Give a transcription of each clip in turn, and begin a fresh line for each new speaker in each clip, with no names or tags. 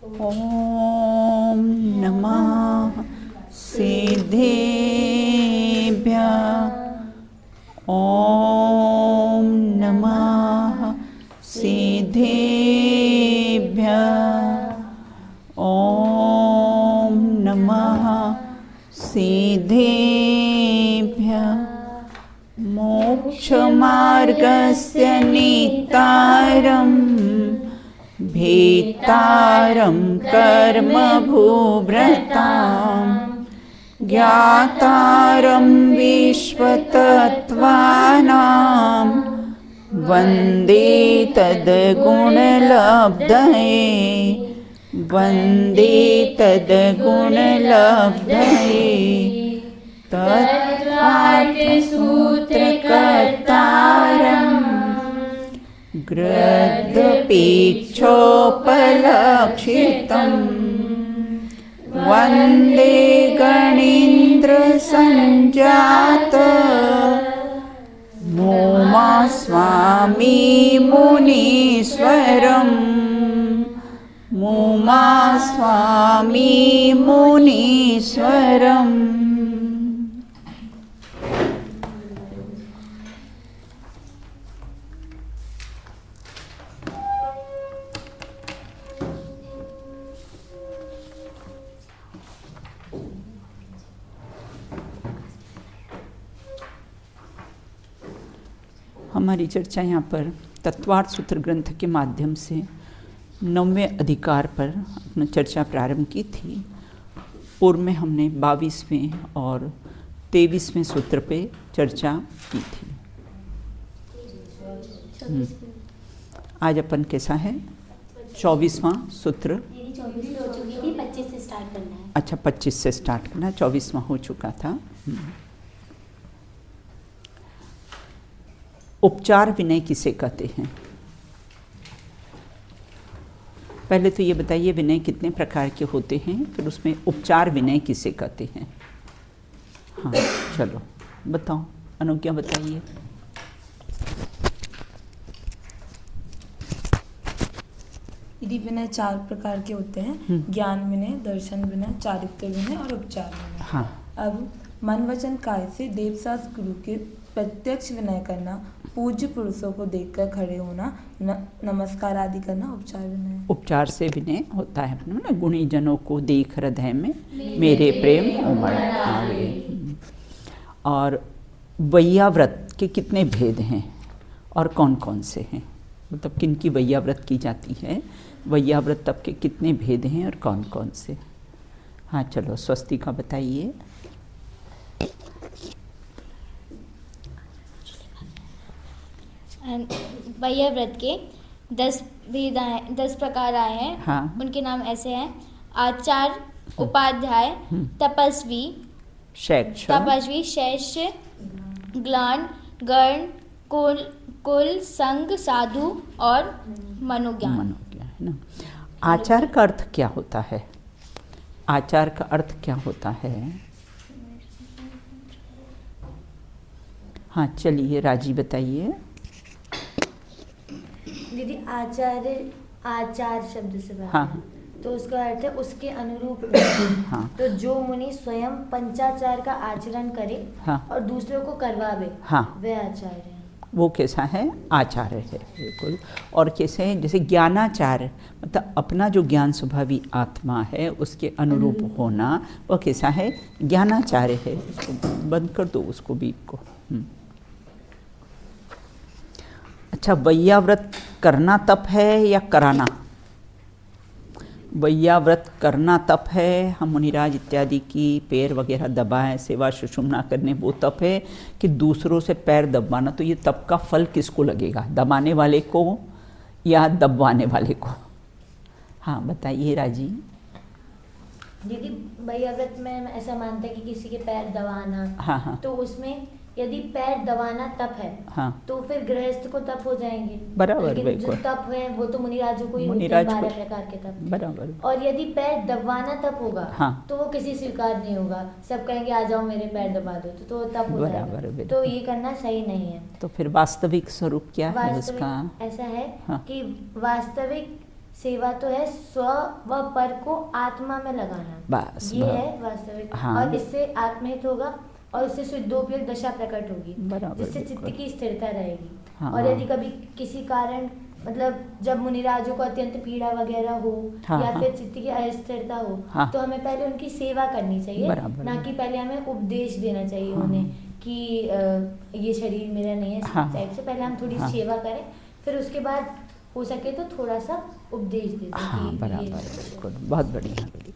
ॐ नमः सिद्धेभ्यः। ॐ नमः सिद्धेभ्यः। ॐ नमः सिद्धेभ्यः। मोक्षमार्गस्य नेतारम् भेतारं कर्मभूभृतां ज्ञातारं विश्वतत्त्वानां वन्दे तद्गुणलब्धये। वन्दे तद्गुणलब्धये। तत्पाठ्यसूत्रकर्तारम् गृध्रपेक्षोपलक्षितं वन्दे गणेन्द्रसञ्जात मोमा स्वामी मुनीश्वरम्। मोमा स्वामी मुनीश्वरम्। हमारी चर्चा यहाँ पर तत्वार्थ सूत्र ग्रंथ के माध्यम से 9वें अधिकार पर अपनी चर्चा प्रारंभ की थी। पूर्व में हमने 22वें और 23वें सूत्र पे चर्चा की थी। आज अपन कैसा है 24वां सूत्र।
24 हो चुकी थी, 25 से स्टार्ट करना है।
अच्छा 25 से स्टार्ट करना, 24वां हो चुका था। उपचार विनय किसे कहते हैं? पहले तो ये बताइए विनय कितने प्रकार के होते हैं, फिर उसमें उपचार विनय किसे कहते हैं। हाँ चलो बताओ, अनुज्ञा बताइए।
यदि विनय 4 प्रकार के होते हैं, ज्ञान विनय, दर्शन विनय, चारित्र विनय और उपचार विनय।
हाँ।
अब मन वचन काय से देवशास्त्र गुरु के प्रत्यक्ष विनय करना, पूज्य पुरुषों को देखकर खड़े होना, नमस्कार आदि करना उपचार विनय। उपचार
से विनय होता है ना, गुणी जनों को देख हृदय में मेरे प्रेम उमड़ आवे। और वैयाव्रत के कितने भेद हैं और कौन कौन से हैं, मतलब किन की वैयाव्रत की जाती है, वैयाव्रत तब के कितने भेद हैं और कौन कौन से। हाँ चलो स्वस्तिका बताइए।
वैयाव्रत के 10 भेद आए, 10 प्रकार आए हैं।
हाँ।
उनके नाम ऐसे हैं: आचार, उपाध्याय, तपस्वी, शैष्य, ग्लान, गण, कुल, संग, साधु और मनोज्ञान।
मनोज्ञान है ना। आचार का अर्थ क्या होता है? आचार का अर्थ क्या होता है? हाँ चलिए राजी बताइए।
दीदी आचार शब्द से बात
हाँ।
है, तो उसका अर्थ है उसके अनुरूप।
हाँ।
तो जो मुनि स्वयं पंचाचार का आचरण करे,
हाँ।
और दूसरों को करवावे,
हाँ।
वह आचार्य है।
वो कैसा है? आचार्य है, बिल्कुल। और कैसे है? जैसे ज्ञानाचार, मतलब अपना जो ज्ञान स्वभावी आत्मा है उसके अनुरूप होना, वह कैसा है? ज्ञानाचार्य है। उसको बंद कर दो, उसको बीप को। अच्छा, वैयाव्रत करना तप है या कराना? वैयाव्रत करना तप है, हम मुनिराज इत्यादि की पैर वगैरह दबाएं, सेवा सुषुम्ना करने, वो तप है कि दूसरों से पैर दबाना? तो ये तप का फल किसको लगेगा, दबाने वाले को या दबवाने वाले को? हाँ बताइए राजी।
दीदी वैयाव्रत में ऐसा मानते हैं कि किसी के पैर दबाना।
हाँ हाँ।
तो उसमें यदि पैर दबाना तप है,
हाँ।
तो फिर गृहस्थ को तप हो जाएंगे।
बराबर,
लेकिन जो
बिल्कुल।
तप है वो तो मुनिराजों को ही होते हैं,
मुनिराज
12
को-
प्रकार के तप।
बराबर।
और यदि पैर दबाना तप होगा,
हाँ।
तो वो किसी स्वीकार नहीं होगा। सब कहेंगे आ जाओ मेरे पैर दबा दो, तो तप हो
बराबर,
जाएगा।
बिल्कुल।
तो ये करना सही नहीं है।
तो फिर वास्तविक स्वरूप क्या है उसका?
वास्तविक ऐसा है
हाँ।
कि वास्तविक सेवा तो है स्व व पर को आत्मा में लगाना,
बस,
ये है वास्तविक।
हाँ।
और इससे आत्महित होगा और इससे शुद्धोपयोग दशा प्रकट होगी,
बराबर,
जिससे चित्त
बिल्कुल।
की स्थिरता रहेगी।
हाँ,
और
हाँ।
यदि कभी किसी कारण मतलब जब मुनिराजों को अत्यंत पीड़ा वगैरह हो,
हाँ,
या
हाँ।
फिर चित्त की अस्थिरता हो,
हाँ।
तो हमें पहले उनकी सेवा करनी चाहिए,
बराबर।
ना कि पहले हमें उपदेश देना चाहिए
हाँ।
उन्हें कि ये शरीर मेरा नहीं है, इस
हाँ।
टाइप से पहले हम थोड़ी
हाँ।
सेवा करें, फिर उसके बाद हो सके तो थोड़ा सा उपदेश दे दें
हाँ,
कि
बराबर,
ये
बिल्कुल, बहुत बढ़िया, बिल्कुल।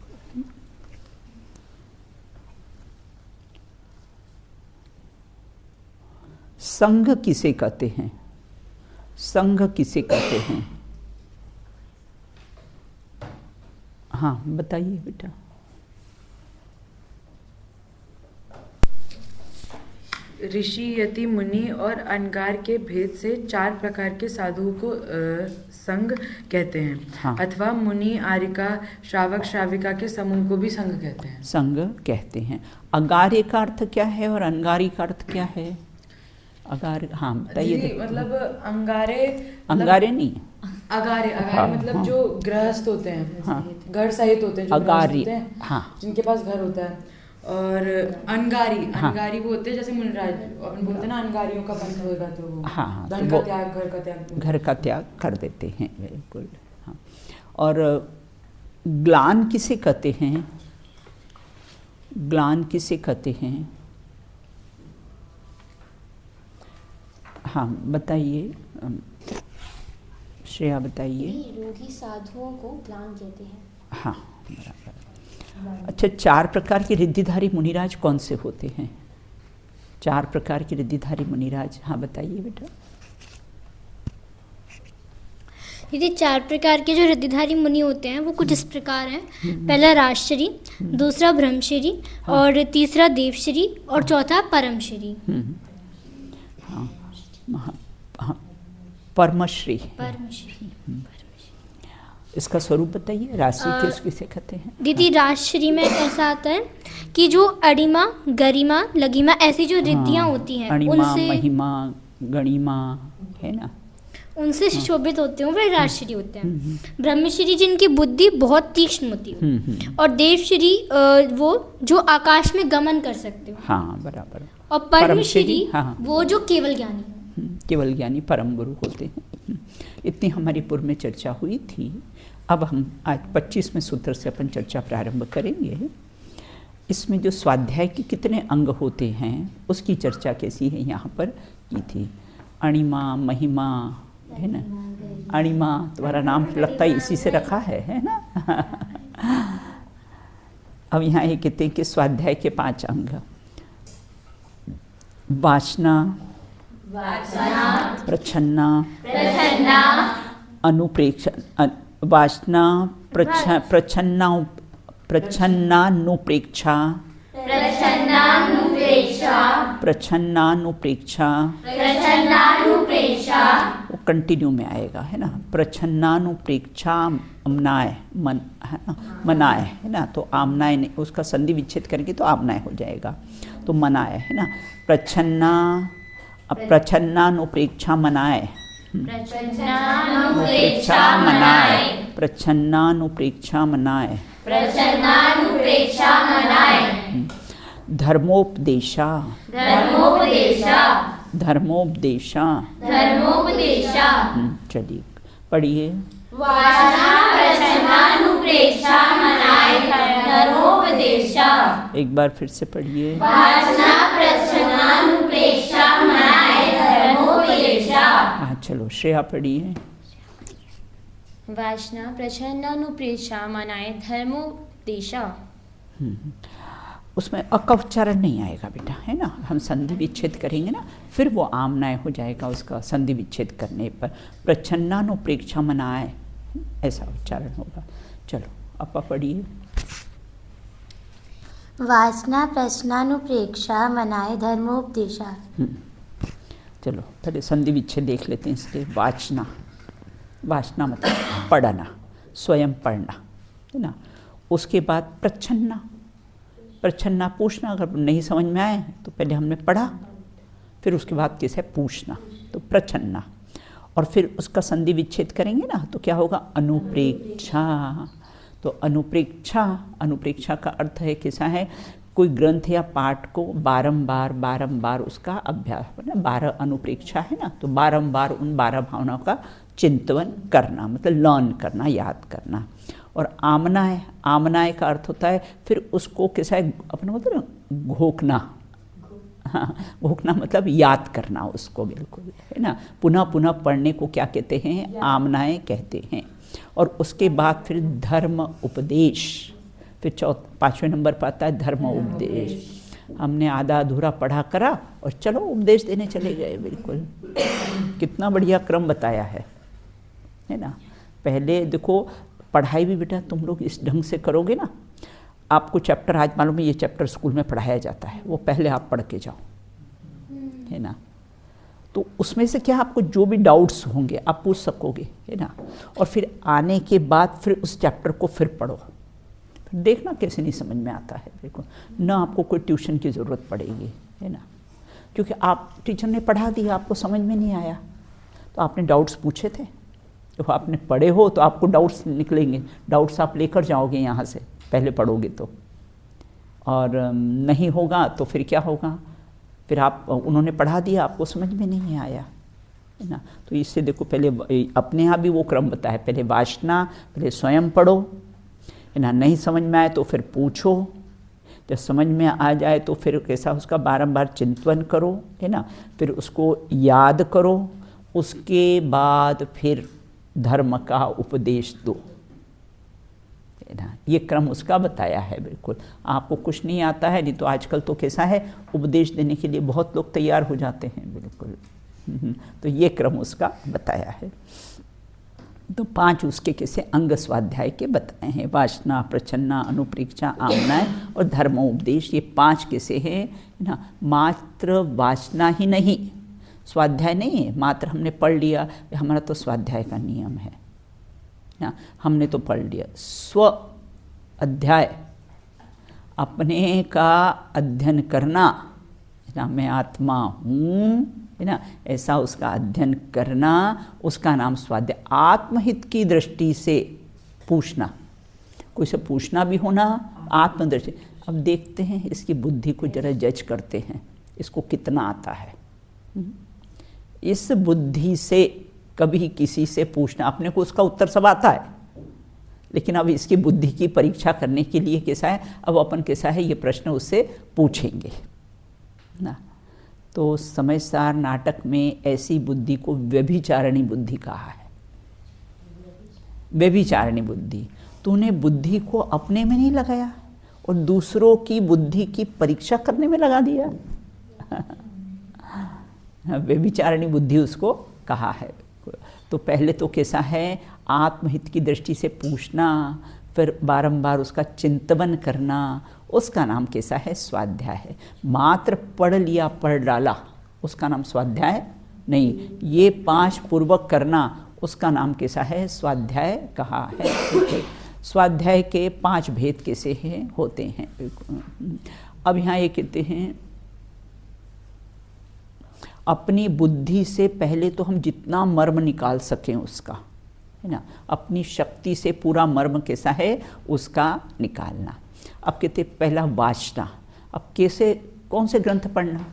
संघ किसे कहते हैं? संघ किसे कहते हैं? हाँ, बताइए बेटा।
ऋषि, यति, मुनि और अनगार के भेद से 4 प्रकार के साधुओं को संघ कहते हैं।
हाँ।
अथवा मुनि, आरिका, श्रावक, श्राविका के समूह को भी संघ कहते हैं।
संघ कहते हैं। अगार्य का अर्थ क्या है और अनगारी का अर्थ क्या है? अगार्य, हाँ बताइए।
दीदी, मतलब अंगारे,
अंगारे नहीं,
अगारे, अगारे
हाँ,
मतलब
हाँ।
जो गृहस्थ होते हैं,
हाँ।
घर सहित होते हैं, जो गृहस्थ
अगारी,
होते हैं,
हाँ।
जिनके पास घर होता है। और अनगारी,
हाँ।
अनगारी वो होते हैं जैसे मुनिराज, अपन बोलते हैं ना अनगारियों का बंध होगा, तो वो
हाँ,
धन
तो
का
वो
त्याग, घर का त्याग।
घर का त्याग कर देते हैं, बिल्कुल। हाँ, और ग्लान किसे कहते हैं? ग्लान किसे कहते हैं? हाँ बताइए, श्रेया बताइए।
रोगी साधुओं को ग्लान कहते हैं।
हाँ, बराबर। अच्छा, 4 प्रकार के रिद्धिधारी मुनिराज कौन से होते हैं? 4 प्रकार के रिद्धिधारी मुनिराज, हाँ बताइए बेटा।
यदि 4 प्रकार के जो रिद्धिधारी मुनि होते हैं वो कुछ इस प्रकार हैं। पहला राजश्री, दूसरा ब्रह्मश्री, और तीसरा देवश्री, और चौथा परमश्री।
हाँ, हाँ, परमश्री।
परमश्री।
इसका स्वरूप बताइए, राशि किसे कहते हैं?
दीदी, राजश्री में ऐसा आता है कि जो अणिमा, गरिमा, लघिमा ऐसी जो रिद्धियाँ होती हैं
अणिमा,
उनसे
महिमा, गणिमा, है ना,
उनसे शोभित होते हैं, वे राजश्री होते हैं। ब्रह्मश्री जिनकी बुद्धि बहुत तीक्ष्ण होती है, और देवश्री वो जो आकाश में गमन कर सकते हो।
हाँ बराबर।
और परमश्री
हाँ।
वो जो केवल ज्ञानी हो।
केवल ज्ञानी परम गुरु होते हैं। इतनी हमारी पूर्व में चर्चा हुई थी। अब हम आज 25वें सूत्र से अपन चर्चा प्रारंभ करेंगे। इसमें जो स्वाध्याय के कितने अंग होते हैं उसकी चर्चा कैसी है यहाँ पर की थी। अणिमा, महिमा, है ना, अणिमा तुम्हारा नाम लगता है इसी से रखा है ना। अब यहाँ ये कहते हैं कि स्वाध्याय के 5 अंग, वासना, प्रच्छन्ना, अनुप्रेक्षण, वासना, प्रच्छन्नानुप्रेक्षा, वो कंटिन्यू में आएगा, है ना। प्रच्छन्नानुप्रेक्षा आमनाय, मन है ना, मनाय, है ना। तो आमनाय नहीं, उसका संधि विच्छेद करेंगे तो आमनाय हो जाएगा, तो मनाय, है ना। प्रच्छन्नानुप्रेक्षा मनाय, प्रच्छन्नानुप्रेक्षा मनाय, धर्मोपदेशा, चलिए पढ़िए। एक बार फिर से पढ़िए। हाँ चलो, श्रेया पढ़िए।
वासना प्रच्छन्नानुप्रेक्षा मनाए धर्मोपदेशा।
उसमें अ का उच्चारण नहीं आएगा बेटा, है ना। हम संधि विच्छेद करेंगे ना, फिर वो आमनाय हो जाएगा उसका संधि विच्छेद करने पर। प्रच्छन्नानुप्रेक्षा मनाए, ऐसा उच्चारण होगा। चलो अपा पढ़िए।
वासना प्रश्नानुप्रेक्षा मनाए धर्मोपदेशा।
चलो पहले संधि विच्छेद देख लेते हैं इसके। वाचना, वाचना मतलब पढ़ना, स्वयं पढ़ना, है ना। उसके बाद प्रच्छन्ना, प्रच्छन्ना पूछना, अगर नहीं समझ में आए तो पहले हमने पढ़ा, फिर उसके बाद कैसे पूछना, तो प्रच्छन्ना। और फिर उसका संधि विच्छेद करेंगे ना तो क्या होगा, अनुप्रेक्षा। तो अनुप्रेक्षा का अर्थ है कैसा है, कोई ग्रंथ या पाठ को बारंबार उसका अभ्यास, ना 12 अनुप्रेक्षा है ना, तो बारंबार उन 12 भावनाओं का चिंतन करना, मतलब लर्न करना, याद करना। और आमनाय का अर्थ होता है फिर उसको कैसा है, अपना मतलब ना घोकना, हाँ, घोकना मतलब याद करना उसको, बिल्कुल है ना। पुनः पढ़ने को क्या कहते हैं, आमनाएं कहते हैं। और उसके बाद फिर धर्म उपदेश, फिर 5वें नंबर पर आता है धर्म उपदेश। हमने आधा अधूरा पढ़ा करा और चलो उपदेश देने चले गए, बिल्कुल कितना बढ़िया क्रम बताया है ना। पहले देखो पढ़ाई भी बेटा तुम लोग इस ढंग से करोगे ना, आपको चैप्टर आज मालूम है ये चैप्टर स्कूल में पढ़ाया जाता है, वो पहले आप पढ़ के जाओ, है ना। तो उसमें से क्या आपको जो भी डाउट्स होंगे आप पूछ सकोगे, है ना। और फिर आने के बाद फिर उस चैप्टर को फिर पढ़ो, फिर देखना कैसे नहीं समझ में आता है, बिल्कुल ना आपको कोई ट्यूशन की ज़रूरत पड़ेगी, है ना। क्योंकि आप टीचर ने पढ़ा दिया, आपको समझ में नहीं आया तो आपने डाउट्स पूछे थे, जब आपने पढ़े हो तो आपको डाउट्स निकलेंगे, डाउट्स आप लेकर जाओगे यहाँ से पहले पढ़ोगे तो। और नहीं होगा तो फिर क्या होगा, फिर आप उन्होंने पढ़ा दिया आपको समझ में नहीं आया, है ना। तो इससे देखो पहले अपने यहाँ भी वो क्रम बताया, पहले वासना, पहले स्वयं पढ़ो, है ना। नहीं समझ में आए तो फिर पूछो, जब समझ में आ जाए तो फिर कैसा उसका बारंबार चिंतन करो, है ना। फिर उसको याद करो, उसके बाद फिर धर्म का उपदेश दो, है ना। ये क्रम उसका बताया है, बिल्कुल। आपको कुछ नहीं आता है, नहीं तो आजकल तो कैसा है उपदेश देने के लिए बहुत लोग तैयार हो जाते हैं, बिल्कुल। तो ये क्रम उसका बताया है। तो 5 उसके कैसे अंग स्वाध्याय के बताए हैं, वासना, प्रच्छन्ना, अनुप्रेक्षा, आमनाय और धर्म उपदेश। ये 5 कैसे हैं, है ना। मात्र वासना ही नहीं, स्वाध्याय नहीं है, मात्र हमने पढ़ लिया, हमारा तो स्वाध्याय का नियम है ना, हमने तो पढ़ लिया। स्व अध्याय, अपने का अध्ययन करना, है ना। मैं आत्मा हूँ, है ना, ऐसा उसका अध्ययन करना, उसका नाम स्वाध्याय। आत्महित की दृष्टि से पूछना, कोई से पूछना भी होना आत्मदृष्टि। अब देखते हैं इसकी बुद्धि को जरा जज करते हैं, इसको कितना आता है। इस बुद्धि से कभी किसी से पूछना, अपने को उसका उत्तर सब आता है, लेकिन अब इसकी बुद्धि की परीक्षा करने के लिए कैसा है, अब अपन कैसा है ये प्रश्न उससे पूछेंगे ना। तो समयसार नाटक में ऐसी बुद्धि को व्यभिचारिणी बुद्धि कहा है। व्यभिचारिणी बुद्धि, तूने बुद्धि को अपने में नहीं लगाया और दूसरों की बुद्धि की परीक्षा करने में लगा दिया। व्यभिचारिणी बुद्धि उसको कहा है। तो पहले तो कैसा है, आत्महित की दृष्टि से पूछना, फिर बारंबार उसका चिंतन करना, उसका नाम कैसा है, स्वाध्याय है। मात्र पढ़ लिया, पढ़ डाला, उसका नाम स्वाध्याय नहीं। ये 5 पूर्वक करना, उसका नाम कैसा है, स्वाध्याय कहा है। स्वाध्याय के 5 भेद कैसे हैं, होते हैं। अब यहाँ ये कहते हैं, अपनी बुद्धि से पहले तो हम जितना मर्म निकाल सकें उसका, है ना, अपनी शक्ति से पूरा मर्म कैसा है उसका निकालना। अब कहते पहला वासना। अब कैसे, कौन से ग्रंथ पढ़ना,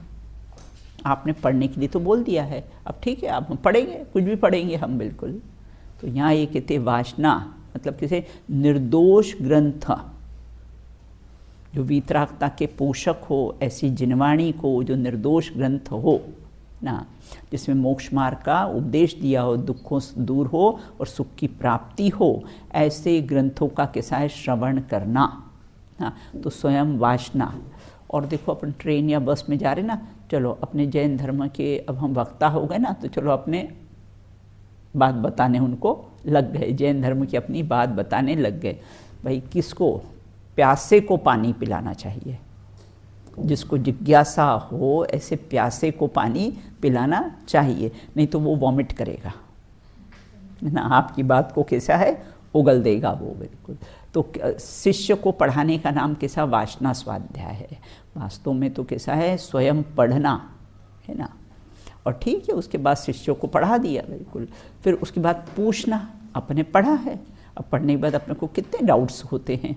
आपने पढ़ने के लिए तो बोल दिया है, अब ठीक है आप पढ़ेंगे, कुछ भी पढ़ेंगे हम, बिल्कुल। तो यहाँ ये कहते वासना मतलब कैसे, निर्दोष ग्रंथ जो वीतरागता के पोषक हो, ऐसी जिनवाणी को जो निर्दोष ग्रंथ हो ना, जिसमें मोक्ष मार्ग का उपदेश दिया हो, दुखों से दूर हो और सुख की प्राप्ति हो, ऐसे ग्रंथों का कैसा है श्रवण करना ना। तो स्वयं वासना। और देखो अपन ट्रेन या बस में जा रहे ना, चलो अपने जैन धर्म के अब हम वक्ता हो गए ना, तो चलो अपने बात बताने उनको लग गए, जैन धर्म की अपनी बात बताने लग गए। भाई किसको, प्यासे को पानी पिलाना चाहिए, जिसको जिज्ञासा हो ऐसे प्यासे को पानी पिलाना चाहिए, नहीं तो वो वॉमिट करेगा ना, आपकी बात को कैसा है उगल देगा वो, बिल्कुल। तो शिष्य को पढ़ाने का नाम कैसा, वासना स्वाध्याय है। वास्तव में तो कैसा है, स्वयं पढ़ना, है ना। और ठीक है, उसके बाद शिष्यों को पढ़ा दिया, बिल्कुल। फिर उसके बाद पूछना, अपने पढ़ा है, अब पढ़ने के बाद अपने को कितने डाउट्स होते हैं,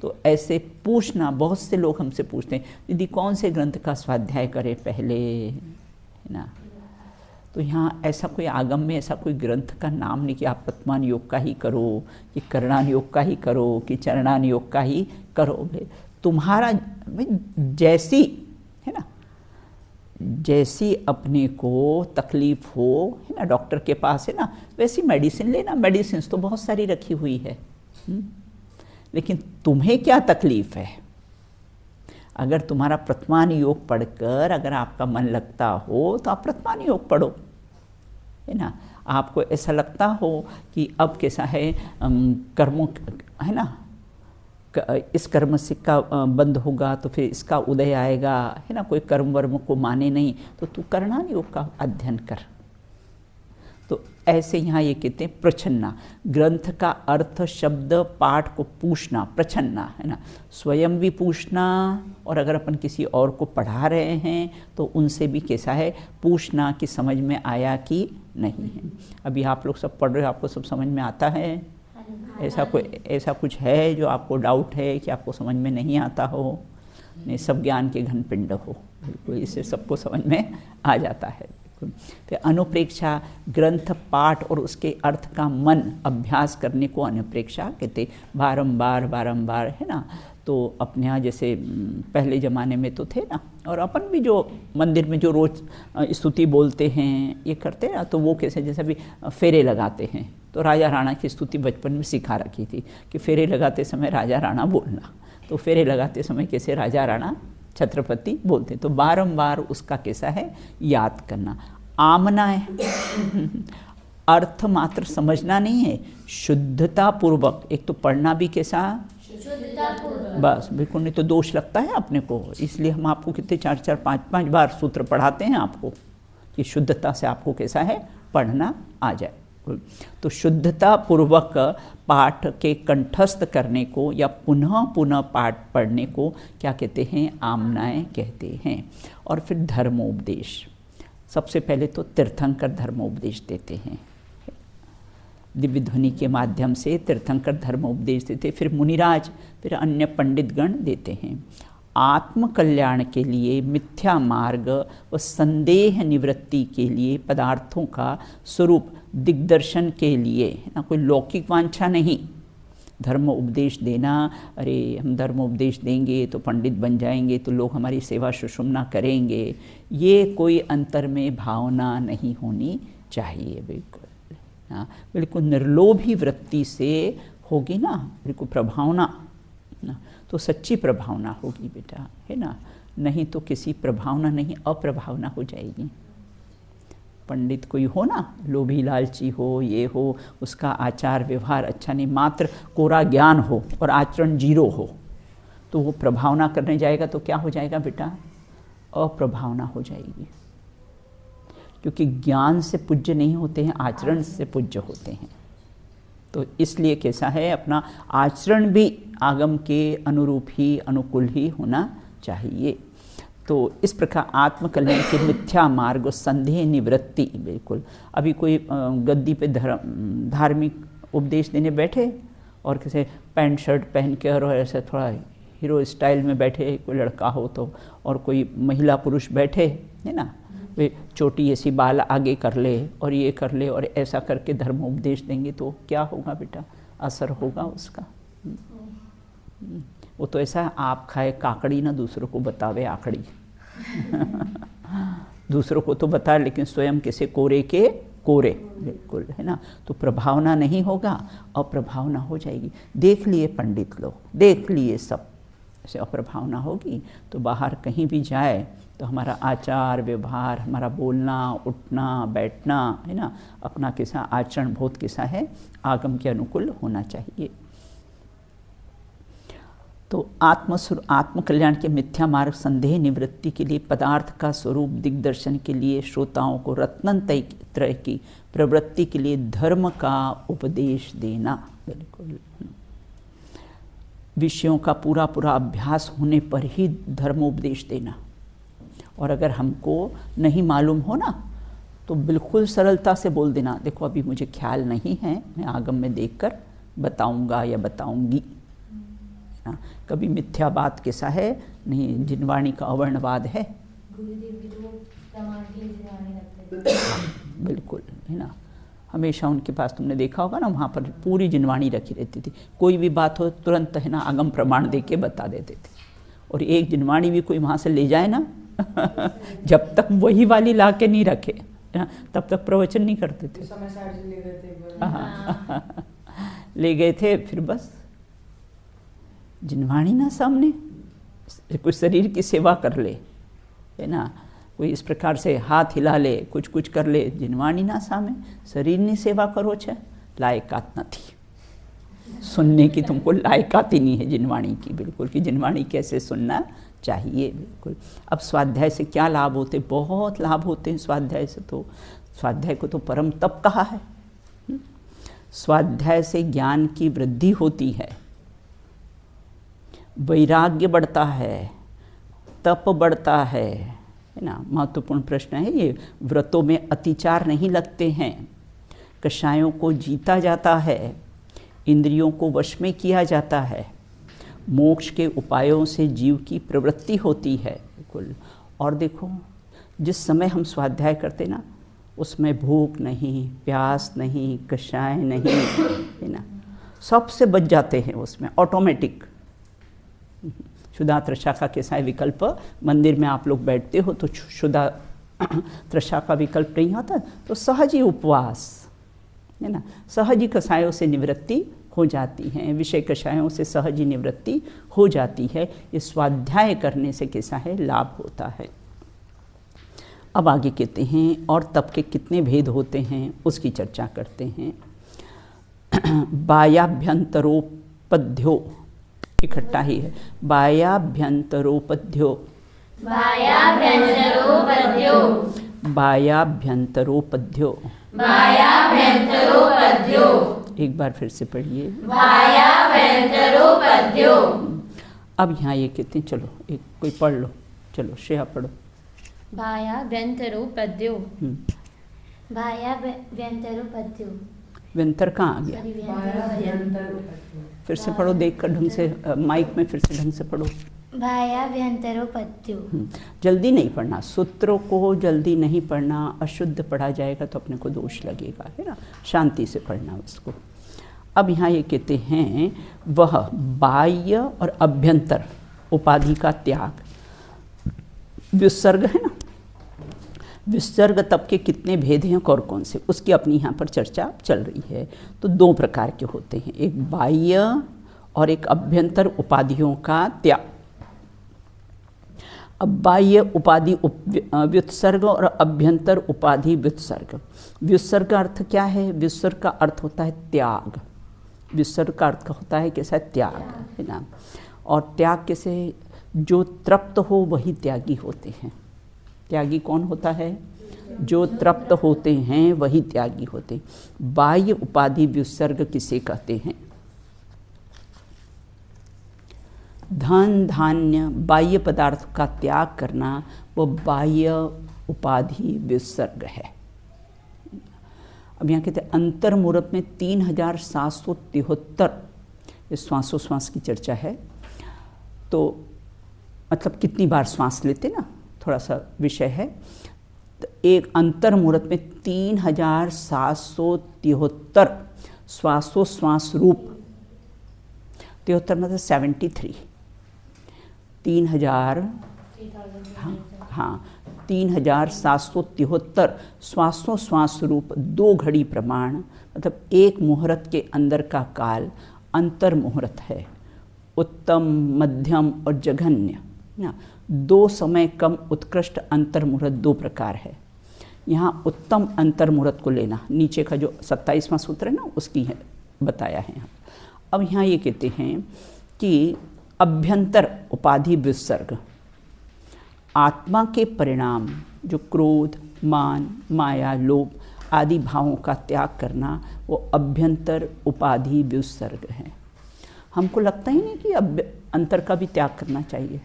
तो ऐसे पूछना। बहुत से लोग हमसे पूछते हैं, दीदी कौन से ग्रंथ का स्वाध्याय करें पहले, है ना। तो यहाँ ऐसा कोई आगम में ऐसा कोई ग्रंथ का नाम नहीं कि आप वर्तमान योग का ही करो, कि करणान योग का ही करो, कि चरणान योग का ही करो। भाई तुम्हारा जैसी, है ना, जैसी अपने को तकलीफ हो, है ना, डॉक्टर के पास, है ना, वैसी मेडिसिन लेना। मेडिसिन तो बहुत सारी रखी हुई है, लेकिन तुम्हें क्या तकलीफ है। अगर तुम्हारा प्रथमान योग पढ़कर अगर आपका मन लगता हो तो आप प्रथमान योग पढ़ो, है ना। आपको ऐसा लगता हो कि अब कैसा है, कर्मों, है ना, इस कर्म से का बंद होगा तो फिर इसका उदय आएगा, है ना, कोई कर्म वर्म को माने नहीं, तो तू करणान योग का अध्ययन कर। तो ऐसे यहाँ ये कहते हैं प्रछन्ना, ग्रंथ का अर्थ शब्द पाठ को पूछना, प्रछन्ना, है ना, स्वयं भी पूछना, और अगर अपन किसी और को पढ़ा रहे हैं तो उनसे भी कैसा है पूछना कि समझ में आया कि नहीं है। अभी आप लोग सब पढ़ रहे हो, आपको सब समझ में आता है? ऐसा कुछ है जो आपको डाउट है कि आपको समझ में नहीं आता हो? नहीं, सब ज्ञान के घन पिंड हो, बिल्कुल, इससे सबको समझ में आ जाता है। फिर अनुप्रेक्षा, ग्रंथ पाठ और उसके अर्थ का मन अभ्यास करने को अनुप्रेक्षा कहते, बारंबार बारंबार, है ना। तो अपने यहाँ जैसे पहले ज़माने में तो थे ना, और अपन भी जो मंदिर में जो रोज़ स्तुति बोलते हैं, ये करते हैं ना, तो वो कैसे जैसे भी फेरे लगाते हैं, तो राजा राणा की स्तुति बचपन में सिखा रखी थी कि फेरे लगाते समय राजा राणा बोलना। तो फेरे लगाते समय कैसे राजा राणा छत्रपति बोलते, तो बारंबार उसका कैसा है याद करना। आमना है, अर्थ मात्र समझना नहीं है, शुद्धता पूर्वक। एक तो पढ़ना भी कैसा, बस बिल्कुल, नहीं तो दोष लगता है अपने को। इसलिए हम आपको कितने 4-4, 5-5 बार सूत्र पढ़ाते हैं आपको कि शुद्धता से आपको कैसा है पढ़ना आ जाए। तो शुद्धता पूर्वक पाठ के कंठस्थ करने को या पुनः पुनः पाठ पढ़ने को क्या कहते हैं, आमनाएं कहते हैं। और फिर धर्मोपदेश, सबसे पहले तो तीर्थंकर धर्मोपदेश देते हैं, दिव्य ध्वनि के माध्यम से तीर्थंकर धर्मोपदेश देते, फिर मुनिराज, फिर अन्य पंडितगण देते हैं। आत्म कल्याण के लिए, मिथ्या मार्ग व संदेह निवृत्ति के लिए, पदार्थों का स्वरूप दिग्दर्शन के लिए, ना, कोई लौकिक वांछा नहीं। धर्म उपदेश देना, अरे हम धर्म उपदेश देंगे तो पंडित बन जाएंगे, तो लोग हमारी सेवा सुषुम्ना करेंगे, ये कोई अंतर में भावना नहीं होनी चाहिए। बिल्कुल, हाँ, बिल्कुल निर्लोभी वृत्ति से होगी ना, बिल्कुल प्रभावना ना, तो सच्ची प्रभावना होगी बेटा, है ना। नहीं तो किसी प्रभावना नहीं, अप्रभावना हो जाएगी। पंडित कोई हो ना, लोभी लालची हो, ये हो, उसका आचार व्यवहार अच्छा नहीं, मात्र कोरा ज्ञान हो और आचरण जीरो हो, तो वो प्रभावना करने जाएगा तो क्या हो जाएगा बेटा, अप्रभावना हो जाएगी। क्योंकि ज्ञान से पूज्य नहीं होते हैं, आचरण से पूज्य होते हैं। तो इसलिए कैसा है, अपना आचरण भी आगम के अनुरूप ही, अनुकूल ही होना चाहिए। तो इस प्रकार आत्मकल्याण के मिथ्या मार्ग और संदेह निवृत्ति, बिल्कुल। अभी कोई गद्दी पे धार्मिक उपदेश देने बैठे और किसी पैंट शर्ट पहन के और ऐसे थोड़ा हीरो स्टाइल में बैठे, कोई लड़का हो तो, और कोई महिला पुरुष बैठे, है ना, वे छोटी ऐसी बाल आगे कर ले और ये कर ले और ऐसा करके धर्म उपदेश देंगे, तो क्या होगा बेटा, असर होगा उसका। वो तो ऐसा आप खाए काकड़ी ना दूसरों को बतावे आकड़ी दूसरों को तो बता, लेकिन स्वयं कैसे कोरे के कोरे, बिल्कुल, है ना। तो प्रभावना नहीं होगा, अप्रभावना हो जाएगी। देख लिए पंडित लोग, देख लिए सब, ऐसे अप्रभावना होगी तो बाहर कहीं भी जाए तो हमारा आचार व्यवहार, हमारा बोलना उठना बैठना, है ना, अपना कैसा आचरण बहुत कैसा है, आगम के अनुकूल होना चाहिए। तो आत्म कल्याण के मिथ्या मार्ग, संदेह निवृत्ति के लिए, पदार्थ का स्वरूप दिग्दर्शन के लिए, श्रोताओं को रत्न त्रय की प्रवृत्ति के लिए धर्म का उपदेश देना, बिल्कुल। विषयों का पूरा पूरा अभ्यास होने पर ही धर्मोपदेश देना, और अगर हमको नहीं मालूम हो ना तो बिल्कुल सरलता से बोल देना, देखो अभी मुझे ख्याल नहीं है, मैं आगम में देखकर बताऊंगा या बताऊंगी। कभी मिथ्या बात कैसा है, नहीं जिनवाणी का अवर्णवाद है,
गुरुदेव भी तो प्रमाण के लिए जिनवाणी रखते हैं।
बिल्कुल है ना, हमेशा उनके पास तुमने देखा होगा ना, वहाँ पर पूरी जिनवाणी रखी रहती थी। कोई भी बात हो तुरंत है ना आगम प्रमाण दे के बता देते थे। और एक जिनवाणी भी कोई वहाँ से ले जाए ना जब तक वही वाली ला के नहीं रखे है ना, तब तक प्रवचन नहीं करते थे।
समय सारजी ले गए थे एक बार।
हाँ। ले गए थे, फिर बस जिनवाणी ना सामने, कोई शरीर की सेवा कर ले है ना, कोई इस प्रकार से हाथ हिला ले, कुछ कुछ कर ले, जिनवाणी ना सामने, शरीर ની सेवा करो छे, लायकात નથી, सुनने की तुमको लायकात ही नहीं है जिनवाणी की, बिल्कुल कि जिनवाणी कैसे सुनना चाहिए। बिल्कुल। अब स्वाध्याय से क्या लाभ होते, बहुत लाभ होते हैं स्वाध्याय से। तो स्वाध्याय को तो परम तप कहा है। स्वाध्याय से ज्ञान की वृद्धि होती है, वैराग्य बढ़ता है, तप बढ़ता है ना। महत्वपूर्ण प्रश्न है ये। व्रतों में अतिचार नहीं लगते हैं, कषायों को जीता जाता है, इंद्रियों को वश में किया जाता है, मोक्ष के उपायों से जीव की प्रवृत्ति होती है। बिल्कुल। और देखो जिस समय हम स्वाध्याय करते ना, उसमें भूख नहीं, प्यास नहीं, कषाय नहीं है ना, सबसे बच जाते हैं उसमें ऑटोमेटिक। शुद्धा तृषा का कैसा है विकल्प, मंदिर में आप लोग बैठते हो तो शुद्धा तृषा का विकल्प नहीं होता, तो सहज ही उपवास है ना, सहज ही कषायों से निवृत्ति हो जाती है, विषय कषायों से सहज ही निवृत्ति हो जाती है। ये स्वाध्याय करने से कैसा है लाभ होता है। अब आगे कहते हैं और तप के कितने भेद होते हैं उसकी चर्चा करते हैं। बाह्याभ्यंतरोपध्यो, इकट्ठा ही है, बाह्याभ्यंतरोपध्यो,
बाह्याभ्यंतरोपध्यो,
बाह्याभ्यंतरोपध्यो,
बाह्याभ्यंतरोपध्यो,
एक बार फिर से पढ़िए,
बाह्याभ्यंतरोपध्यो।
अब यहाँ ये कहते हैं, चलो एक कोई पढ़ लो, चलो श्रेया पढ़ो।
बाह्याभ्यंतरोपध्यो,
बाह्याभ्यंतरोपध्यो,
व्यंतर कहाँ आ गया, फिर से पढ़ो, देख कर ढंग से, माइक में फिर से ढंग से पढ़ो।
बाह्याभ्यंतरोपध्यो।
जल्दी नहीं पढ़ना, सूत्रों को जल्दी नहीं पढ़ना, अशुद्ध पढ़ा जाएगा तो अपने को दोष लगेगा, है ना, शांति से पढ़ना उसको। अब यहाँ ये कहते हैं वह बाह्य और अभ्यंतर उपाधि का त्याग, विसर्ग है ना, विसर्ग तप के कितने भेद हैं और कौन से, उसकी अपनी यहाँ पर चर्चा चल रही है। तो दो प्रकार के होते हैं, एक बाह्य और एक अभ्यंतर उपाधियों का त्याग। अब बाह्य उपाधि व्युत्सर्ग और अभ्यंतर उपाधि व्युत्सर्ग। व्युत्सर्ग का अर्थ क्या है, व्युत्सर्ग का अर्थ होता है त्याग, व्युत्सर्ग का अर्थ होता है कैसा त्याग, है ना। और त्याग कैसे, जो तृप्त हो वही त्यागी होते हैं। त्यागी कौन होता है, जो तृप्त होते हैं वही त्यागी होते हैं। बाह्य उपाधि व्युत्सर्ग किसे कहते हैं, धन धान्य बाह्य पदार्थ का त्याग करना वो बाह्य उपाधि व्युत्सर्ग है। अब यहाँ कहते हैं अंतर मुहूर्त में 3773, ये श्वासोश्वास की चर्चा है, तो मतलब कितनी बार श्वास लेते ना, थोड़ा सा विषय है। तो एक अंतर मुहूर्त में 3773 श्वासोश्वास रूप, 73 मतलब 73, 3000, हाँ 3773 श्वासोश्वास रूप 2 घड़ी प्रमाण, मतलब एक मुहूर्त के अंदर का काल अंतर मुहूर्त है। उत्तम, मध्यम और जघन्य ना, 2 समय कम उत्कृष्ट अंतर मुहूर्त 2 प्रकार है। यहाँ उत्तम अंतर मुहूर्त को लेना, नीचे का जो 27वां सूत्र है ना उसकी है बताया है यहाँ। अब यहाँ ये कहते हैं कि अभ्यंतर उपाधि व्युत्सर्ग, आत्मा के परिणाम जो क्रोध, मान, माया, लोभ आदि भावों का त्याग करना, वो अभ्यंतर उपाधि व्युत्सर्ग है। हमको लगता ही नहीं कि अंतर का भी त्याग करना चाहिए,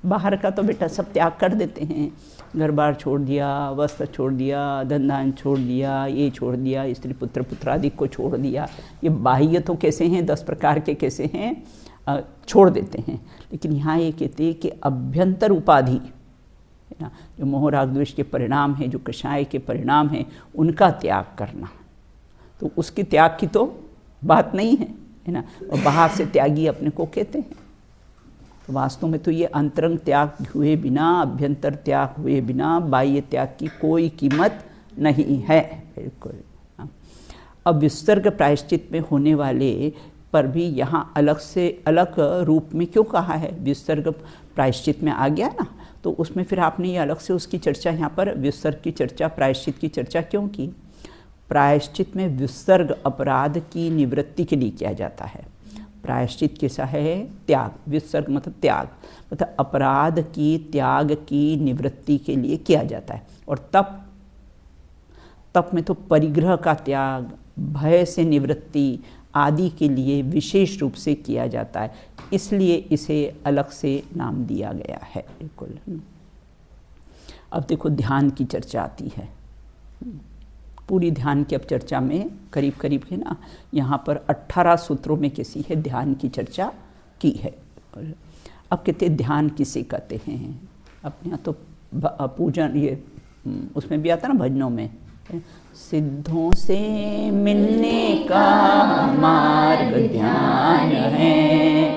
बाहर का तो बेटा सब त्याग कर देते हैं, घर बार छोड़ दिया, वस्त्र छोड़ दिया, धन छोड़ दिया, ये छोड़ दिया, स्त्री पुत्र पुत्रादि को छोड़ दिया। ये बाह्य तो कैसे हैं, 10 प्रकार के कैसे हैं, छोड़ देते हैं। लेकिन यहाँ ये कहते हैं कि अभ्यंतर उपाधि है ना, जो मोह राग द्वेष के परिणाम हैं, जो कषाय के परिणाम हैं, उनका त्याग करना। तो उसकी त्याग की तो बात नहीं है ना, और बाहर से त्यागी अपने को कहते हैं। तो वास्तव में तो ये अंतरंग त्याग हुए बिना, अभ्यंतर त्याग हुए बिना बाह्य त्याग की कोई कीमत नहीं है, बिल्कुल। अब विसर्ग प्रायश्चित में होने वाले पर भी यहाँ अलग से अलग रूप में क्यों कहा है, विसर्ग प्रायश्चित में आ गया ना, तो उसमें फिर आपने ये अलग से उसकी चर्चा यहाँ पर विसर्ग की चर्चा, प्रायश्चित की चर्चा क्यों की। प्रायश्चित में विसर्ग अपराध की निवृत्ति के लिए किया जाता है। प्रायश्चित कैसा है, त्याग, विसर्ग मतलब त्याग, मतलब अपराध की त्याग की निवृत्ति के लिए किया जाता है। और तप में तो परिग्रह का त्याग, भय से निवृत्ति आदि के लिए विशेष रूप से किया जाता है, इसलिए इसे अलग से नाम दिया गया है, बिल्कुल। अब देखो ध्यान की चर्चा आती है, पूरी ध्यान की अब चर्चा में करीब करीब है ना, यहाँ पर 18 सूत्रों में किसी है ध्यान की चर्चा की है। अब कहते ध्यान किसे कहते हैं, अपने यहाँ तो पूजन, ये उसमें भी आता ना भजनों में, सिद्धों से मिलने का मार्ग ध्यान है,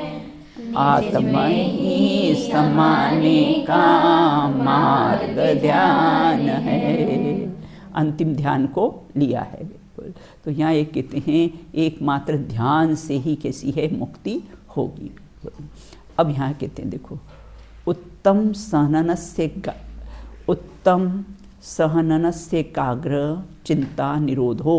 आत्मा ही समाने का मार्ग ध्यान है। अंतिम ध्यान को लिया है, बिल्कुल। तो यहाँ एक कहते हैं एकमात्र ध्यान से ही कैसी है, मुक्ति होगी। अब यहाँ कहते हैं देखो, उत्तम सहननस्य काग्र चिंता निरोधो,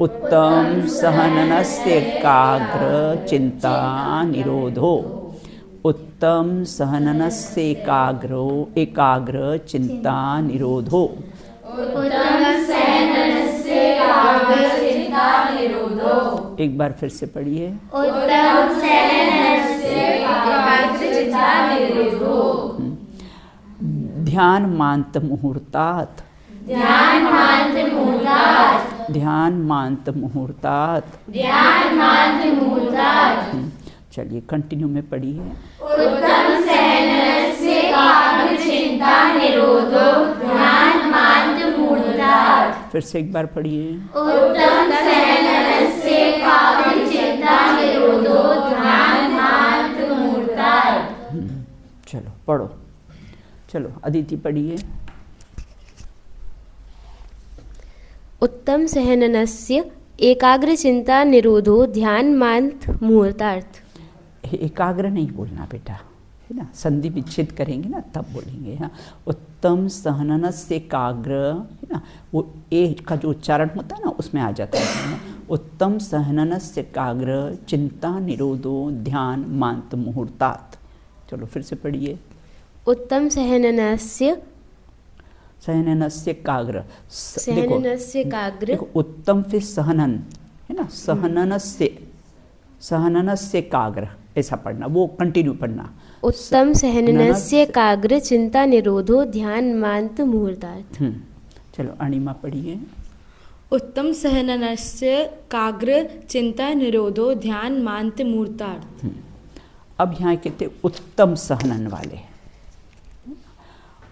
उत्तम सहननस्य काग्र चिंता निरोधो, उत्तम सहननस्य एकाग्र चिंता निरोधो, एक बार फिर से पढ़िए, ध्यान मांत मुहूर्तात, चलिए कंटिन्यू में पढ़िए।
उत्तम सहननस्य काग्र चिंता निरोधो, ध्यान मांत मुहूर्तात्।
फिर से एक बार पढ़िए।
उत्तम सहननस्य काग्र चिंता निरोधो, ध्यान मांत मुहूर्तात्।
चलो पढ़ो, चलो अदिति पढ़िए।
उत्तम सहननस्य एकाग्र चिंता निरोधो, ध्यान मांत मुहूर्तार्थ।
एकाग्र नहीं बोलना बेटा, है ना, संधि विच्छेद करेंगे ना तब बोलेंगे। हाँ, उत्तम सहननस्य एकाग्र, है ना, वो ए का जो उच्चारण होता है ना उसमें आ जाता है। उत्तम सहननस्य एकाग्र चिंता निरोधो, ध्यान मांत मुहूर्तात्। चलो फिर से पढ़िए।
उत्तम सहननस्य
एकाग्र,
सहननस्य एकाग्र,
उत्तम फिर सहनन, है ना, सहननस्य एकाग्र, ऐसा पढ़ना, वो कंटिन्यू पढ़ना।
उत्तम सहननस्य एकाग्र चिंता निरोधो, ध्यान मांत मुहूर्तार्थ।
चलो अणिमा पढ़िए।
उत्तम सहननस्य एकाग्र चिंता निरोधो, ध्यान मांत मुहूर्तार्थ।
अब यहाँ कहते उत्तम सहनन वाले,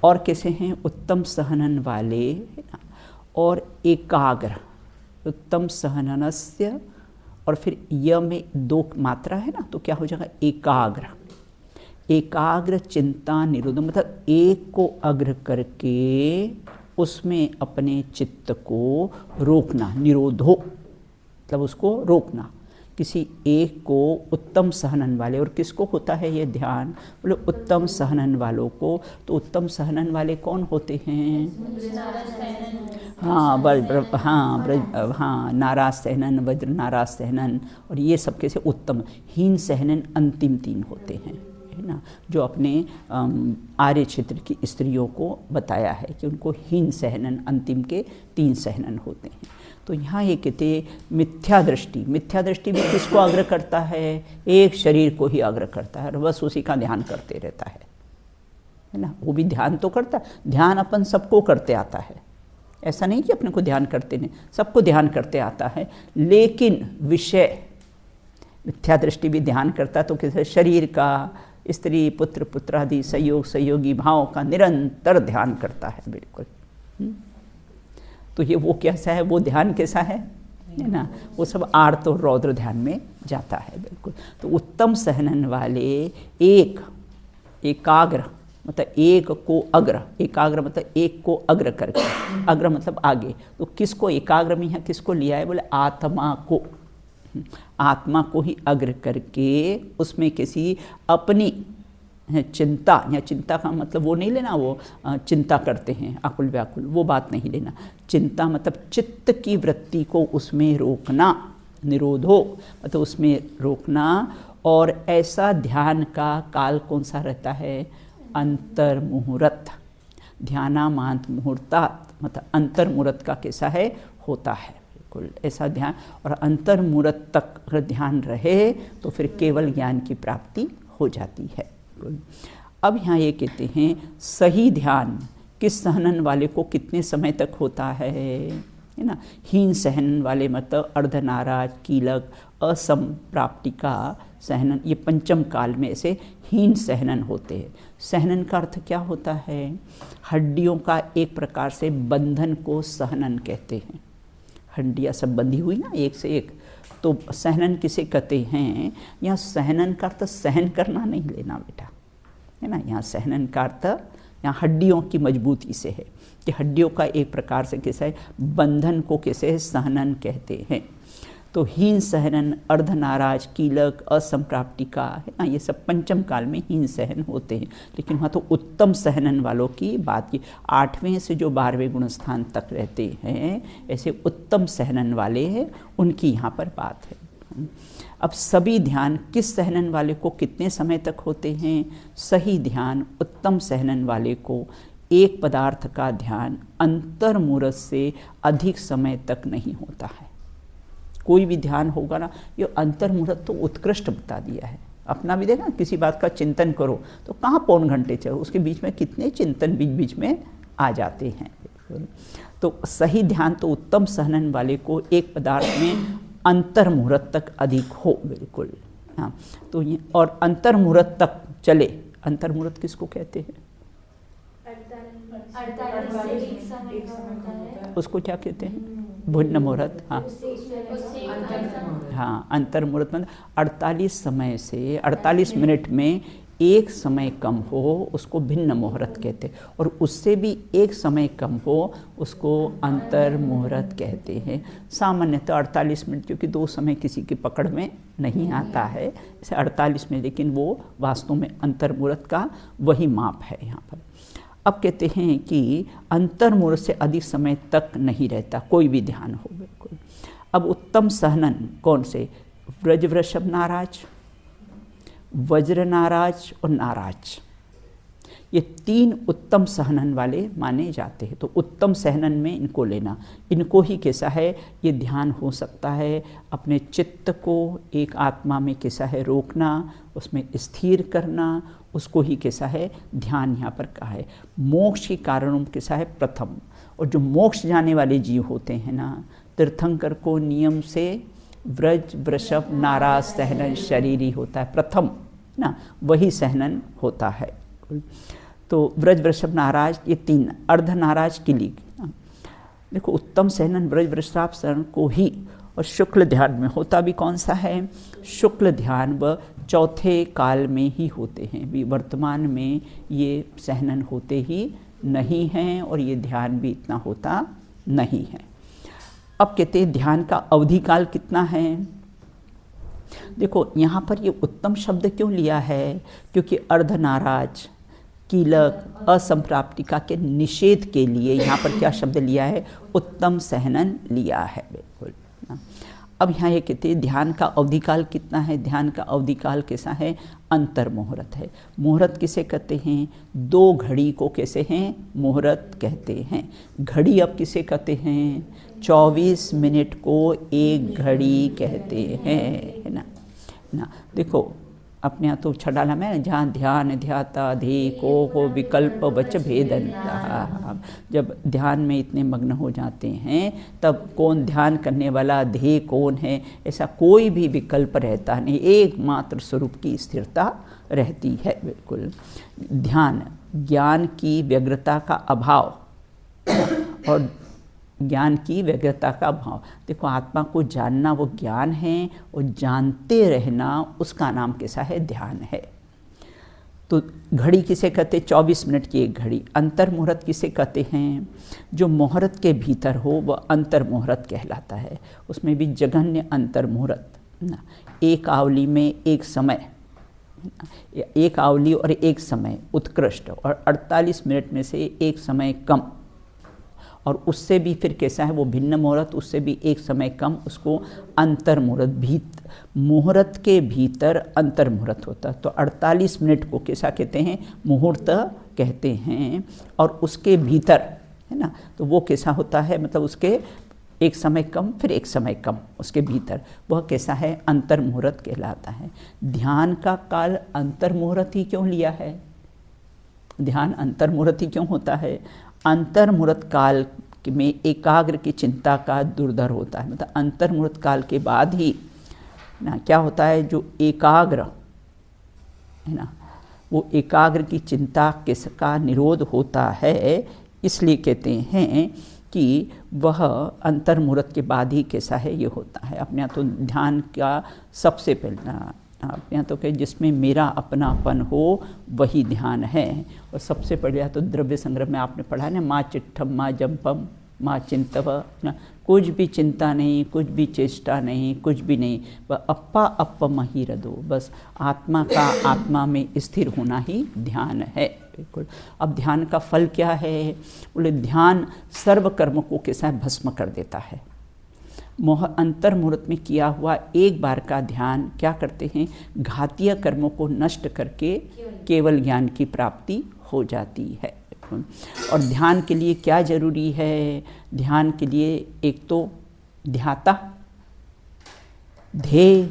और कैसे हैं उत्तम सहनन वाले, है ना, और एकाग्र, उत्तम सहननस्य, और फिर य में 2 मात्रा है ना, तो क्या हो जाएगा एकाग्र। एकाग्र चिंता निरोध, मतलब एक को अग्र करके उसमें अपने चित्त को रोकना, निरोधो मतलब उसको रोकना, किसी एक को उत्तम सहनन वाले। और किसको होता है ये ध्यान, बोले उत्तम सहनन वालों को। तो उत्तम सहनन वाले कौन होते हैं? नाराज सहनन, वज्र नाराज सहनन, और ये सब कैसे उत्तम। हीन सहनन अंतिम 3 होते हैं, है ना, जो अपने आर्य क्षेत्र की स्त्रियों को बताया है कि उनको हीन सहनन अंतिम के 3 सहनन होते हैं। तो यहाँ ये कहते मिथ्या दृष्टि, मिथ्या दृष्टि भी किसको आग्रह करता है? एक शरीर को ही आग्रह करता है और बस उसी का ध्यान करते रहता है। है ना, वो भी ध्यान तो करता है। ध्यान अपन सबको करते आता है, ऐसा नहीं कि अपने को ध्यान करते नहीं, सबको ध्यान करते आता है, लेकिन विषय मिथ्या दृष्टि भी ध्यान करता है तो किसी शरीर का, स्त्री पुत्र पुत्रादि सहयोग सहयोगी भाव का निरंतर ध्यान करता है बिल्कुल। तो ये वो कैसा है, वो ध्यान कैसा है ना, वो सब आर्त और रौद्र ध्यान में जाता है बिल्कुल। तो उत्तम सहनन वाले एकाग्र मतलब एक को अग्र, एकाग्र मतलब एक को अग्र करके, अग्र मतलब आगे, तो किसको एकाग्र में है, किसको लिया है, बोले आत्मा को, आत्मा को ही अग्र करके उसमें किसी अपनी चिंता, या चिंता का मतलब वो नहीं लेना वो चिंता करते हैं आकुल व्याकुल, वो बात नहीं लेना। चिंता मतलब चित्त की वृत्ति को उसमें रोकना, निरोधो मतलब उसमें रोकना। और ऐसा ध्यान का काल कौन सा रहता है, अंतर मुहूर्त, ध्यानामांत मुहूर्तात् मतलब अंतर मुहूर्त का कैसा है, होता है बिल्कुल ऐसा ध्यान। और अंतर मुहूर्त तक अगर ध्यान रहे तो फिर केवल ज्ञान की प्राप्ति हो जाती है। अब यहाँ ये कहते हैं सही ध्यान किस सहनन वाले को कितने समय तक होता है ना। हीन सहनन वाले मतलब अर्धनाराज, कीलक, असंप्राप्ति का सहनन, ये पंचम काल में ऐसे हीन सहनन होते हैं। सहनन का अर्थ क्या होता है, हड्डियों का एक प्रकार से बंधन को सहनन कहते हैं। हड्डियाँ सब बंधी हुई ना एक से एक, तो सहनन किसे कहते हैं। यहाँ सहनन का अर्थ सहन करना नहीं लेना बेटा, है ना। यहाँ सहनन का अर्थ यहाँ हड्डियों की मजबूती से है कि हड्डियों का एक प्रकार से कैसे है, बंधन को कैसे सहनन कहते हैं। तो हीन सहनन, अर्धनाराज, कीलक, असंप्राप्ति का, है ना, ये सब पंचम काल में हीन सहन होते हैं। लेकिन वहाँ तो उत्तम सहनन वालों की बात की, 8वें से जो 12वें गुणस्थान तक रहते हैं ऐसे उत्तम सहनन वाले हैं, उनकी यहाँ पर बात है। अब सभी ध्यान किस सहनन वाले को कितने समय तक होते हैं। सही ध्यान उत्तम सहनन वाले को एक पदार्थ का ध्यान अंतर्मुहूर्त से अधिक समय तक नहीं होता है। कोई भी ध्यान होगा ना, ये अंतर्मुहूर्त तो उत्कृष्ट बता दिया है। अपना भी देखा, किसी बात का चिंतन करो तो कहाँ पौन घंटे चलो, उसके बीच में कितने चिंतन बीच बीच में आ जाते हैं। तो सही ध्यान तो उत्तम सहनन वाले को एक पदार्थ में अंतर्मुहूर्त तक अधिक हो बिल्कुल। हाँ, तो ये और अंतर्मुहूर्त तक चले। अंतर्मुहूर्त किसको कहते हैं, उसको क्या कहते हैं, भिन्न मुहूर्त। हाँ हाँ, अंतर्मुहूर्त मतलब 48 मिनट में एक समय कम हो उसको भिन्न मुहूर्त कहते हैं, और उससे भी एक समय कम हो उसको अंतर मुहूर्त कहते हैं। सामान्यतः 48 मिनट, क्योंकि 2 समय किसी की पकड़ में नहीं आता है, इसे 48 मिनट, लेकिन वो वास्तव में अंतर मुहूर्त का वही माप है यहाँ पर। अब कहते हैं कि अंतर मुहूर्त से अधिक समय तक नहीं रहता कोई भी ध्यान हो बिल्कुल। अब उत्तम सहनन कौन से, व्रज वृषभ नाराज, वज्र नाराज और नाराज, ये 3 उत्तम सहनन वाले माने जाते हैं। तो उत्तम सहनन में इनको लेना, इनको ही कैसा है ये ध्यान हो सकता है। अपने चित्त को एक आत्मा में कैसा है रोकना, उसमें स्थिर करना, उसको ही कैसा है ध्यान यहाँ पर कहा है। मोक्ष के कारणों कैसा है प्रथम, और जो मोक्ष जाने वाले जीव होते हैं ना, तीर्थंकर को नियम से व्रज वृषभ नाराज सहनन शरीरी होता है प्रथम ना, वही सहनन होता है। तो व्रज वृषभ नाराज ये 3, अर्ध नाराज के लिए देखो उत्तम सहनन व्रज वृषभ सहनन को ही, और शुक्ल ध्यान में होता भी कौन सा है, शुक्ल ध्यान व चौथे काल में ही होते हैं। भी वर्तमान में ये सहनन होते ही नहीं हैं और ये ध्यान भी इतना होता नहीं है। अब कहते हैं ध्यान का अवधि काल कितना है। देखो यहाँ पर ये उत्तम शब्द क्यों लिया है, क्योंकि अर्धनाराज, कीलक, असंप्राप्तिका के निषेध के लिए यहाँ पर क्या शब्द लिया है, उत्तम सहनन लिया है बिल्कुल। अब यहाँ ये कहते हैं ध्यान का अवधि काल कितना है। ध्यान का अवधि काल कैसा है, अंतर मुहूर्त है। मुहूर्त किसे कहते हैं, 2 घड़ी को कैसे हैं मुहूर्त कहते हैं। घड़ी अब किसे कहते हैं, 24 मिनट को 1 घड़ी कहते हैं, है ना। देखो अपने यहाँ तो छडाला में जहाँ ध्यान ध्याता धे को विकल्प वच भेदंता, जब ध्यान में इतने मग्न हो जाते हैं तब कौन ध्यान करने वाला धे कौन है ऐसा कोई भी विकल्प रहता नहीं, एकमात्र स्वरूप की स्थिरता रहती है। बिल्कुल ध्यान ज्ञान की व्यग्रता का अभाव और ज्ञान की व्यग्रता का अभाव। देखो आत्मा को जानना वो ज्ञान है और जानते रहना उसका नाम कैसा है, ध्यान है। तो घड़ी किसे कहते, 24 मिनट की एक घड़ी। अंतर मुहूर्त किसे कहते हैं, जो मुहूर्त के भीतर हो वह अंतर मुहूर्त कहलाता है। उसमें भी जघन्य अंतर मुहूर्त, एक आवली में एक समय, एक आवली और एक समय उत्कृष्ट, और 48 मिनट में से एक समय कम, और उससे भी फिर कैसा है वो भिन्न मुहूर्त, उससे भी एक समय कम, उसको अंतर मुहूर्त। मुहूर्त के भीतर अंतर मुहूर्त होता है। तो 48 मिनट को कैसा कहते हैं, मुहूर्त कहते हैं, और उसके भीतर है ना, तो वो कैसा होता है, मतलब उसके एक समय कम फिर एक समय कम, उसके भीतर वह कैसा है, अंतर मुहूर्त कहलाता है। ध्यान का काल अंतर मुहूर्त ही क्यों लिया है, ध्यान अंतर मुहूर्त ही क्यों होता है, अंतर मुहूर्त काल में एकाग्र की चिंता का दुर्धर होता है। मतलब अंतर मुहूर्त काल के बाद ही ना क्या होता है, जो एकाग्र है ना, वो एकाग्र की चिंता का निरोध होता है, इसलिए कहते हैं कि वह अंतर मुहूर्त के बाद ही कैसा है ये होता है। अपने यहाँ तो ध्यान का सबसे पहला अपने यहाँ तो कहे जिसमें मेरा अपनापन हो वही ध्यान है। और सबसे पहले तो द्रव्य संग्रह में आपने पढ़ा है ना, माँ चिट्ठम माँ जंपम माँ चिंतव ना, कुछ भी चिंता नहीं, कुछ भी चेष्टा नहीं, कुछ भी नहीं, वह अप्पा अप्प मही रदो, बस आत्मा का आत्मा में स्थिर होना ही ध्यान है। बिल्कुल। अब ध्यान का फल क्या है, बोले ध्यान सर्व कर्म को कैसा भस्म कर देता है। अंतर मुहूर्त में किया हुआ एक बार का ध्यान क्या करते हैं, घातीय कर्मों को नष्ट करके केवल ज्ञान की प्राप्ति हो जाती है। और ध्यान के लिए क्या जरूरी है, ध्यान के लिए एक तो ध्याता, ध्येय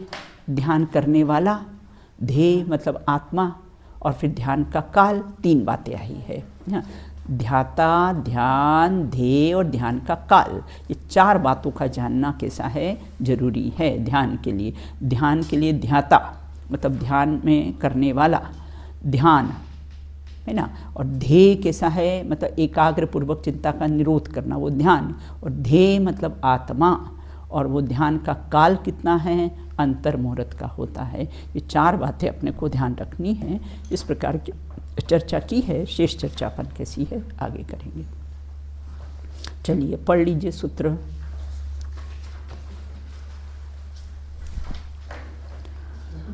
ध्यान करने वाला, ध्येय मतलब आत्मा, और फिर ध्यान का काल, तीन बातें आई है। ध्याता, ध्यान, ध्येय और ध्यान का काल, ये चार बातों का जानना कैसा है, जरूरी है ध्यान के लिए। ध्यान के लिए ध्याता मतलब ध्यान में करने वाला, ध्यान है ना, और ध्येय कैसा है, मतलब एकाग्र पूर्वक चिंता का निरोध करना, वो ध्यान, और ध्येय मतलब आत्मा, और वो ध्यान का काल कितना है, अंतर मुहूर्त का होता है। ये चार बातें अपने को ध्यान रखनी है। इस प्रकार की चर्चा की है, शेष चर्चा अपन कैसी है आगे करेंगे। चलिए पढ़ लीजिए सूत्र।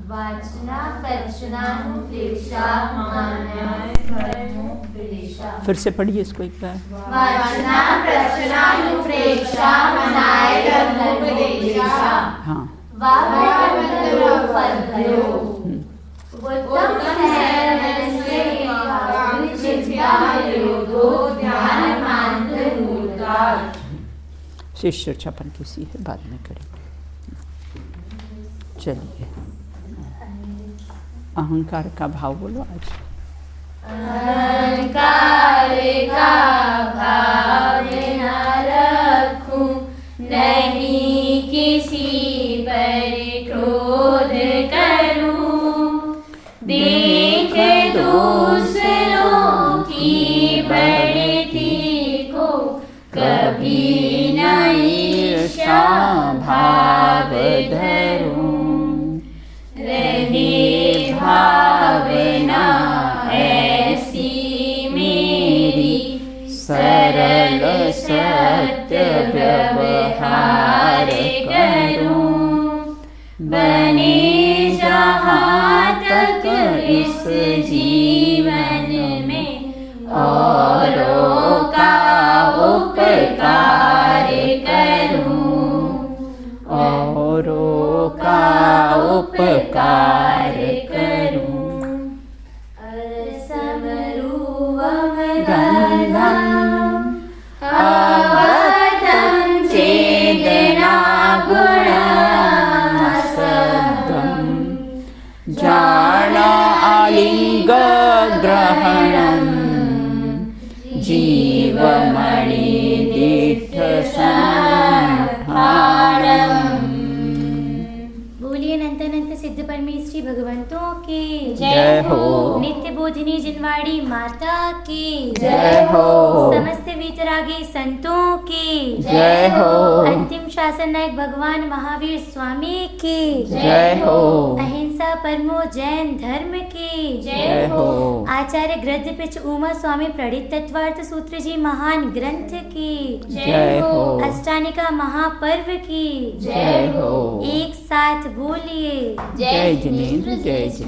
वाचना प्रश्नानुप्रेक्षा मान्याय धर्मोपदेशा।
फिर से पढ़िए इसको एक बार।
वाचना प्रश्नानुप्रेक्षा मान्याय धर्मोपदेशा।
हाँ।
उत्तम सहनस्य चिंता निरोधो ध्यान मात्र मूर्तात्।
शेष चर्चा अपन किसी है बाद में करेंगे। चलिए अहंकार का भाव बोलो आज।
अहंकार का भाव न रखूं, नहीं किसी पर क्रोध करूं, देख दूसरों की बढ़ती को कभी न ईर्ष्या भाव धरूं, रहे भावना ऐसी मेरी, सरल सत्य व्यवहार करूं, बने जहाँ तक इस जीवन में औरों का उपकार करूं,
औरों का उपकार करूं।
असमरूपम गन्धम अवतम चेतना गुणम सद्गम जा
अनंत सिद्ध परमेश्वरी भगवंतों की
जय हो।
नित्य बोधिनी जिनवाड़ी माता की
जय हो।
समस्त वीतरागी संतों की
जय हो।
अंतिम शासन नायक भगवान महावीर स्वामी की
जय हो।
अहिंसा परमो जैन धर्म की
जय हो।
आचार्य गृध्र पिच उमा स्वामी प्रणीत तत्वार्थ सूत्र जी महान ग्रंथ की
जय हो।
अष्टानिका महापर्व की
जय हो।
एक साथ बोलिए
जय जिनेंद्र जय जिनेंद्र।